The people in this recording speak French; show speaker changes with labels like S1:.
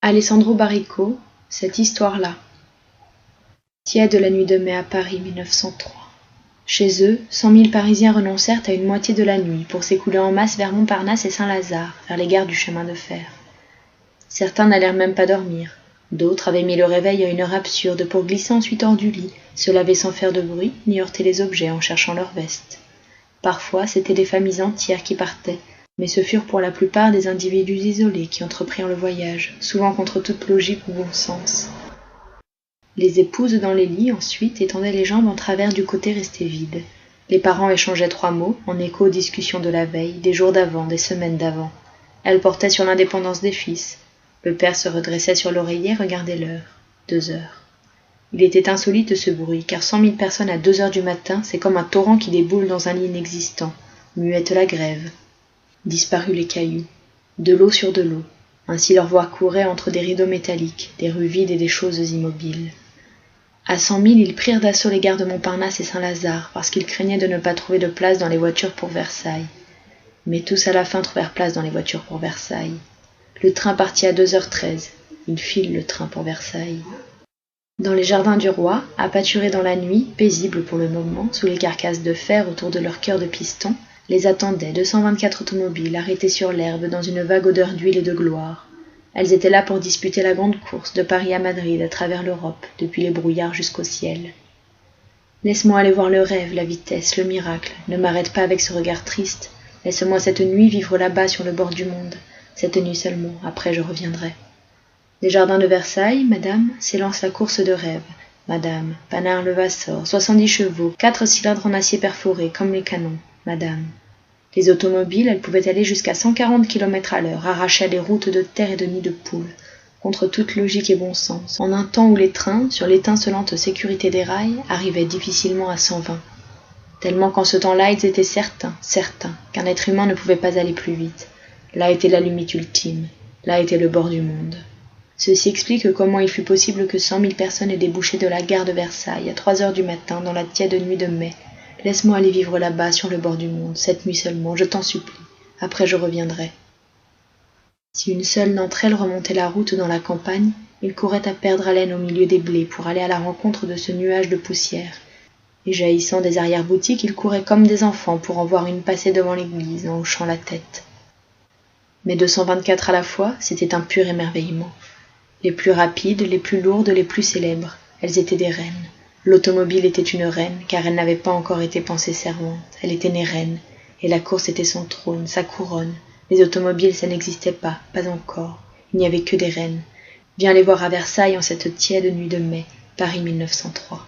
S1: Alessandro Baricco, cette histoire-là. Tiède la nuit de mai à Paris 1903. Chez eux, 100 000 Parisiens renoncèrent à une moitié de la nuit pour s'écouler en masse vers Montparnasse et Saint-Lazare, vers les gares du chemin de fer. Certains n'allèrent même pas dormir. D'autres avaient mis le réveil à une heure absurde pour glisser ensuite hors du lit, se laver sans faire de bruit, ni heurter les objets en cherchant leur veste. Parfois, c'étaient des familles entières qui partaient, mais ce furent pour la plupart des individus isolés qui entreprirent le voyage, souvent contre toute logique ou bon sens. Les épouses dans les lits, ensuite, étendaient les jambes en travers du côté resté vide. Les parents échangeaient 3 mots, en écho aux discussions de la veille, des jours d'avant, des semaines d'avant. Elles portaient sur l'indépendance des fils. Le père se redressait sur l'oreiller et regardait l'heure. 2 heures. Il était insolite ce bruit, car 100 000 personnes à 2 heures du matin, c'est comme un torrent qui déboule dans un lit inexistant. Muette la grève. Disparus les cailloux. De l'eau sur de l'eau. Ainsi leur voix courait entre des rideaux métalliques, des rues vides et des choses immobiles. À 100 000, ils prirent d'assaut les gares de Montparnasse et Saint-Lazare, parce qu'ils craignaient de ne pas trouver de place dans les voitures pour Versailles. Mais tous à la fin trouvèrent place dans les voitures pour Versailles. Le train partit à 2h13. Il file le train pour Versailles. Dans les jardins du roi, à pâturer dans la nuit, paisibles pour le moment, sous les carcasses de fer autour de leur cœur de piston, les attendaient 224 automobiles arrêtées sur l'herbe dans une vague odeur d'huile et de gloire. Elles étaient là pour disputer la grande course de Paris à Madrid à travers l'Europe, depuis les brouillards jusqu'au ciel. Laisse-moi aller voir le rêve, la vitesse, le miracle. Ne m'arrête pas avec ce regard triste. Laisse-moi cette nuit vivre là-bas sur le bord du monde. Cette nuit seulement, après je reviendrai. Les jardins de Versailles, madame, s'élance la course de rêve. Madame, Panard Levasseur, 70 chevaux, 4 cylindres en acier perforé, comme les canons. Madame. Les automobiles, elles pouvaient aller jusqu'à 140 km à l'heure, arrachaient les routes de terre et de nids de poules, contre toute logique et bon sens, en un temps où les trains, sur l'étincelante sécurité des rails, arrivaient difficilement à 120. Tellement qu'en ce temps-là, ils étaient certains, qu'un être humain ne pouvait pas aller plus vite. Là était la limite ultime, là était le bord du monde. Ceci explique comment il fut possible que 100 000 personnes aient débouché de la gare de Versailles à 3 heures du matin dans la tiède nuit de mai. Laisse-moi aller vivre là-bas sur le bord du monde, cette nuit seulement, je t'en supplie. Après je reviendrai. Si une seule d'entre elles remontait la route dans la campagne, il courait à perdre haleine au milieu des blés pour aller à la rencontre de ce nuage de poussière. Et jaillissant des arrière-boutiques, ils couraient comme des enfants pour en voir une passer devant l'église en hochant la tête. Mais 224 à la fois, c'était un pur émerveillement. Les plus rapides, les plus lourdes, les plus célèbres, elles étaient des reines. L'automobile était une reine, car elle n'avait pas encore été pensée servante. Elle était née reine, et la course était son trône, sa couronne. Les automobiles, ça n'existait pas encore. Il n'y avait que des reines. Viens les voir à Versailles en cette tiède nuit de mai, Paris 1903.